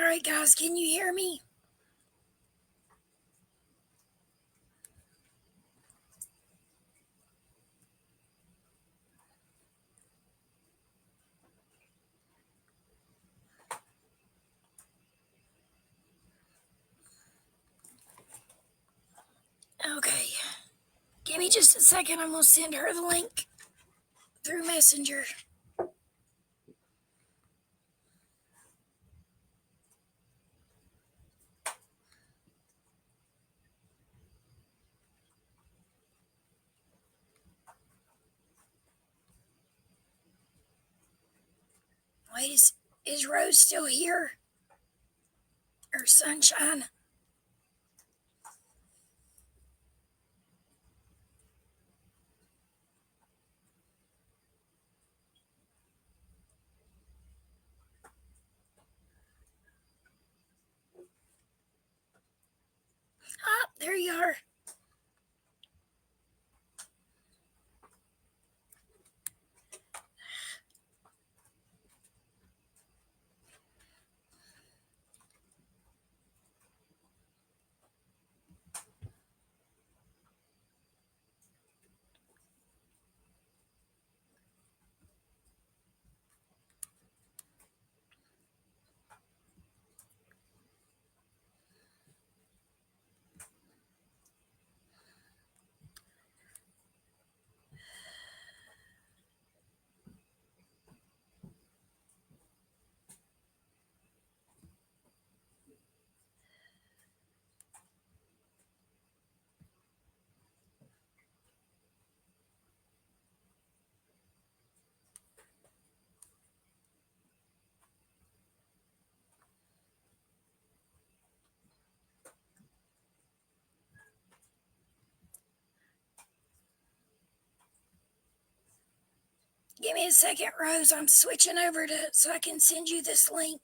right, guys, can you hear me? Okay. Give me just a second. I'm going to send her the link through Messenger. Wait, is Rose still here? Or Sunshine? Ah, there you are. Give me a second, Rose. I'm switching over so I can send you this link.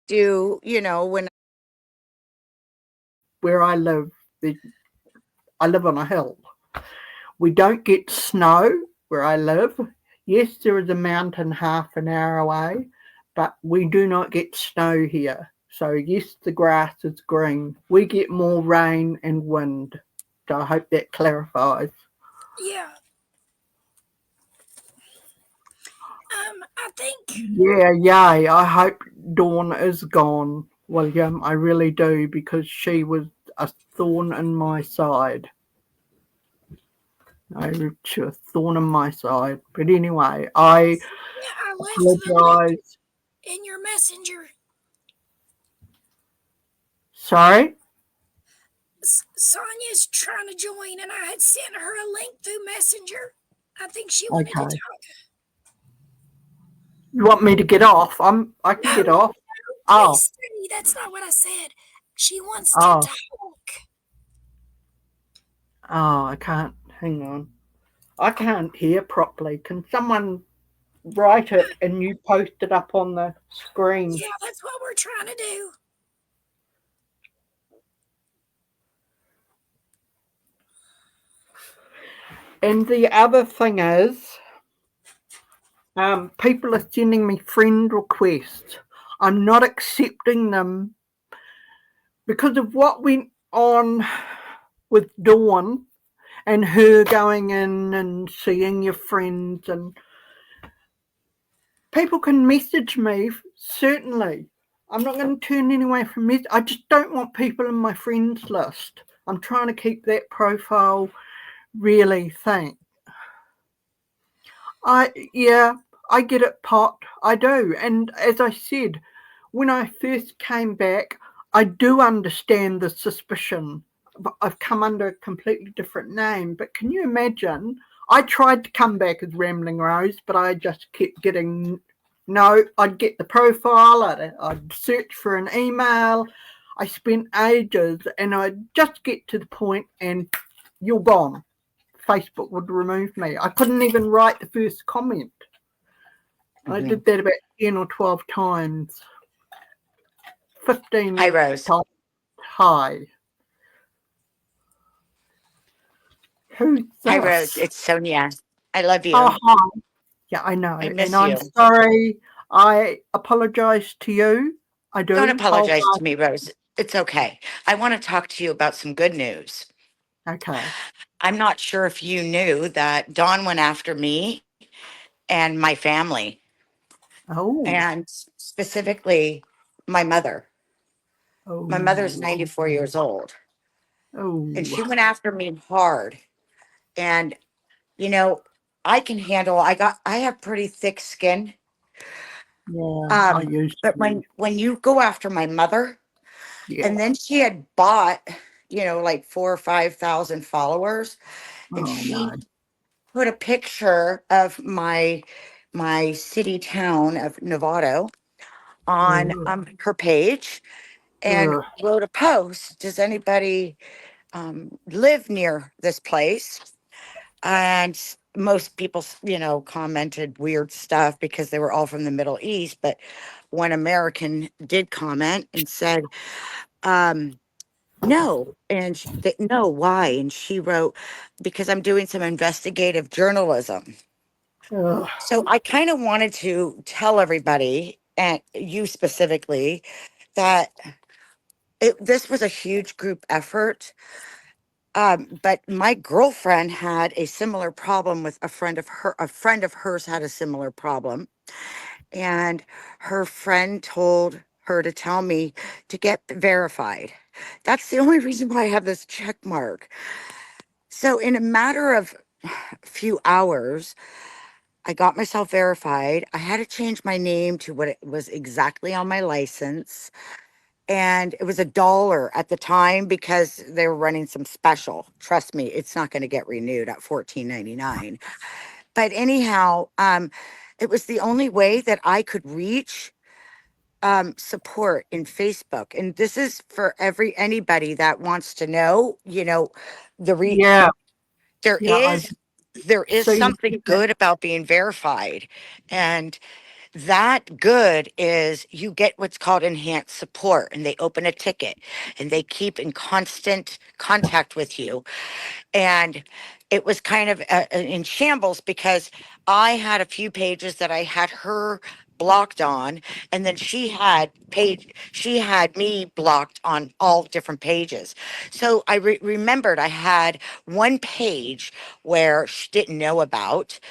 When where I live, I live on a hill. We don't get snow where I live. Yes, there is a mountain half an hour away, but we do not get snow here. So yes, the grass is green. We get more rain and wind. So I hope that clarifies. Yeah. I think. Yeah, yay. I hope Dawn is gone, William. I really do, because she was a thorn in my side. She was a thorn in my side. But anyway, I left the link apologise. in your messenger. Sorry? Sonia's trying to join, and I had sent her a link through Messenger. I think she wanted to talk. You want me to get off? I can get off. Please stay. That's not what I said. She wants to talk. Oh, I can't. Hang on. I can't hear properly. Can someone write it and you post it up on the screen? Yeah, that's what we're trying to do. And the other thing is, people are sending me friend requests. I'm not accepting them because of what went on with Dawn and her going in and seeing your friends. And people can message me, certainly. I'm not going to turn anyone away from message. I just don't want people in my friends list. I'm trying to keep that profile really thin. I get it, Pot. I do. And as I said, when I first came back, I do understand the suspicion. I've come under a completely different name. But can you imagine? I tried to come back as Rambling Rose, but I just kept getting no. I'd get the profile, I'd search for an email. I spent ages, and I'd just get to the point and you're gone. Facebook would remove me. I couldn't even write the first comment. I Mhm. did that about 10 or 12 times. 15 Hi, Rose. times. Hi. Who's Hi, Rose. this? It's Sonia. I love you. Oh, hi. Yeah, I know. I And miss I'm you. sorry. I apologize to you. I Don't do. apologize to me, Rose. It's okay. I want to talk to you about some good news. Okay. I'm not sure if you knew that Dawn went after me and my family, Oh. and specifically my mother. My mother's Oh. 94 years old, and she Oh. went after me hard. And, you know, I can handle, I have pretty thick skin. Yeah, I used But to. when you go after my mother, Yeah. and then she had bought, like 4 or 5,000 followers, and Oh, she no. put a picture of my city town of Novato on Ugh. her page, and Ugh. wrote a post. Does anybody live near this place? And most people, commented weird stuff because they were all from the Middle East. But one American did comment and said, no. And no, why? And she wrote, because I'm doing some investigative journalism. Ugh. So I kind of wanted to tell everybody, and you specifically, that this was a huge group effort. But my girlfriend had a similar problem with a friend of her. A friend of hers had a similar problem, and her friend told her to tell me to get verified. That's the only reason why I have this check mark. So in a matter of a few hours, I got myself verified. I had to change my name to what it was exactly on my license. And it was $1 at the time because they were running some special. Trust me, it's not going to get renewed at $14.99. But anyhow, it was the only way that I could reach support in Facebook. And this is for anybody that wants to know, the Yeah. there Yeah. I've is there is seen something that. good about being verified. And that good is you get what's called enhanced support, and they open a ticket and they keep in constant contact with you. And it was kind of in shambles because I had a few pages that I had her blocked on, and then she had me blocked on all different pages. So I remembered I had one page where she didn't know about,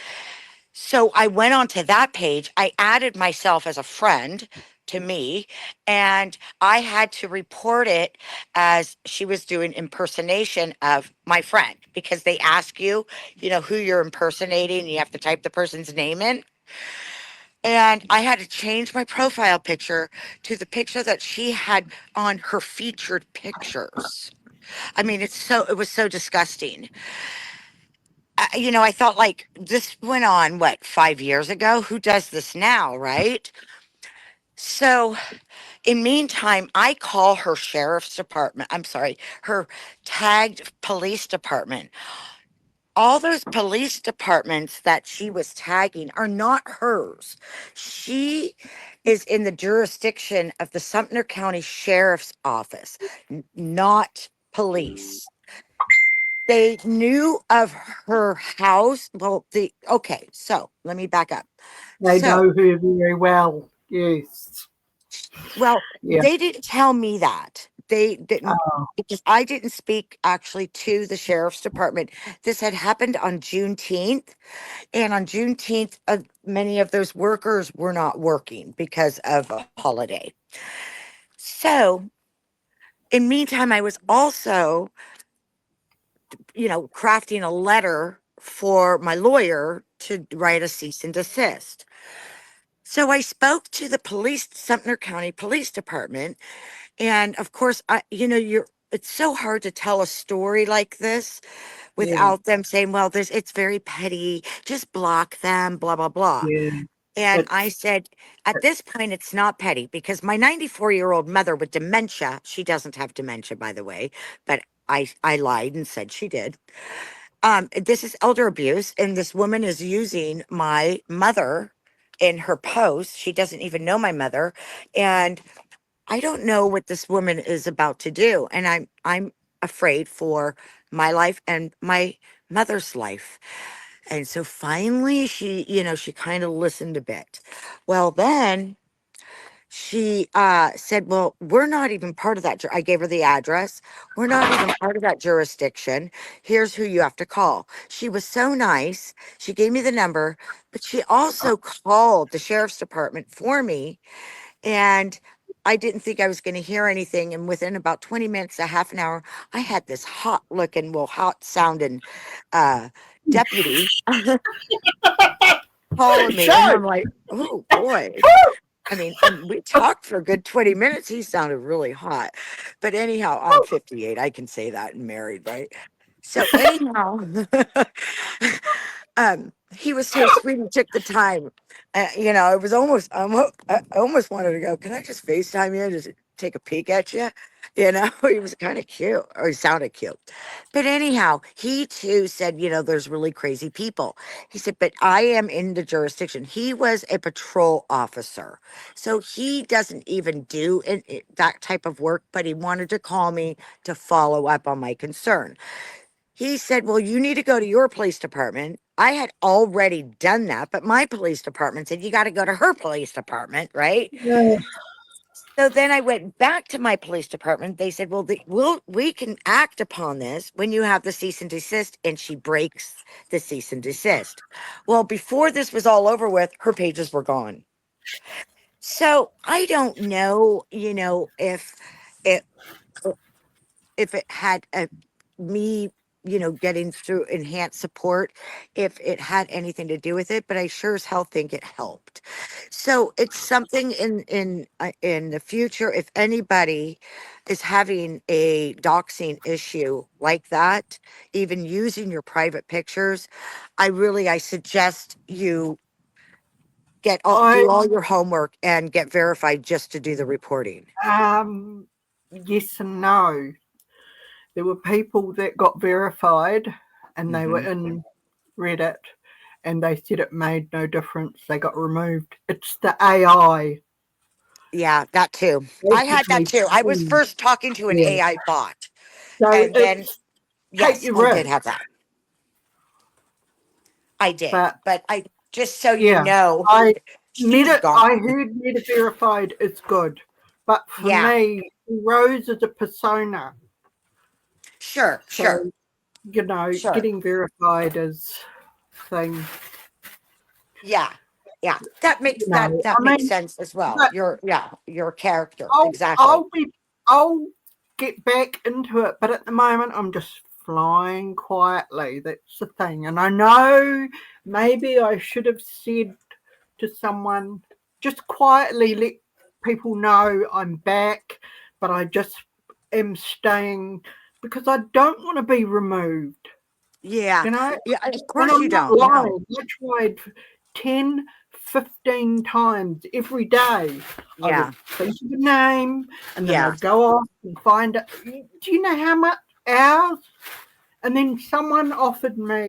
so I went onto that page. I added myself as a friend to me, and I had to report it as she was doing impersonation of my friend, because they ask you, who you're impersonating, and you have to type the person's name in. And I had to change my profile picture to the picture that she had on her featured pictures. I mean, it was so disgusting. I thought, like, this went on, what, 5 years ago? Who does this now, right? So, in meantime, I call her sheriff's department. I'm sorry, her tagged police department. All those police departments that she was tagging are not hers. She is in the jurisdiction of the Sumter County Sheriff's Office, not police. They knew of her house. Well, okay, so let me back up. They So, know her very well. Yes. well, Yeah. they didn't tell me that. They didn't, Oh, because I didn't speak actually to the sheriff's department. This had happened on Juneteenth, and on Juneteenth, many of those workers were not working because of a holiday. So, in meantime, I was also, crafting a letter for my lawyer to write a cease and desist. So I spoke to the Sumter County Police Department, and of course, it's so hard to tell a story like this yeah. without them saying, well, it's very petty, just block them, blah, blah, blah. Yeah. And I It's said, at this point, it's not petty because my 94-year-old mother with dementia, she doesn't have dementia, by the way, but I lied and said she did. This is elder abuse, and this woman is using my mother in her post. She doesn't even know my mother, and I don't know what this woman is about to do, and I'm afraid for my life and my mother's life. And so finally she, she kind of listened a bit. Well, then she said, well, we're not even part of that. I gave her the address. We're not even part of that jurisdiction. Here's who you have to call. She was so nice. She gave me the number, but she also called the sheriff's department for me. And I didn't think I was going to hear anything. And within about 20 minutes, a half an hour, I had this hot looking, well, hot sounding deputy calling me. And so. I'm like, oh boy. I mean, and we talked for a good 20 minutes. He sounded really hot. But anyhow, I'm 58. I can say that and married, right? So anyhow, he was so sweet. He took the time. It was I almost wanted to go, can I just FaceTime you? Just take a peek at you? He was kind of cute, or he sounded cute. But anyhow, he too said, there's really crazy people. He said, but I am in the jurisdiction. He was a patrol officer. So he doesn't even do that type of work, but he wanted to call me to follow up on my concern. He said, well, you need to go to your police department. I had already done that, but my police department said, you got to go to her police department, right? Yeah. So then I went back to my police department. They said, well, we can act upon this when you have the cease and desist. And she breaks the cease and desist. Well, before this was all over with, her pages were gone. So I don't know, it if it had me, getting through enhanced support, if it had anything to do with it, but I sure as hell think it helped. So it's something in the future. If anybody is having a doxing issue like that, even using your private pictures, I suggest you do I all your homework and get verified just to do the reporting. yes and no. There were people that got verified and they were Mhm. in Reddit and they said it made no difference. They got removed. It's the AI. Yeah, that too. I had that Basically, too. I was first talking to an yeah. AI bot. So And then, it's take yes, your I did risk. have that. I did. But But just so you yeah, know, I she's I gone. heard Meta verified is good. But for Yeah, me, Rose is a persona. sure, sure, So, sure. getting verified is thing. Yeah, yeah. That makes I that makes mean, sense as well. but Your character. I'll Exactly. I'll be I'll get back into it, but at the moment I'm just flying quietly. That's the thing. And I know maybe I should have said to someone, just quietly let people know I'm back, but I just am staying because I don't want to be removed. Yeah. You know, Yeah, of and course you I'm not don't. No. lying. I tried 10, 15 times every day. I Yeah. would think of a name and then Yeah. I'd go off and find it. Do you know how much hours? And then someone offered me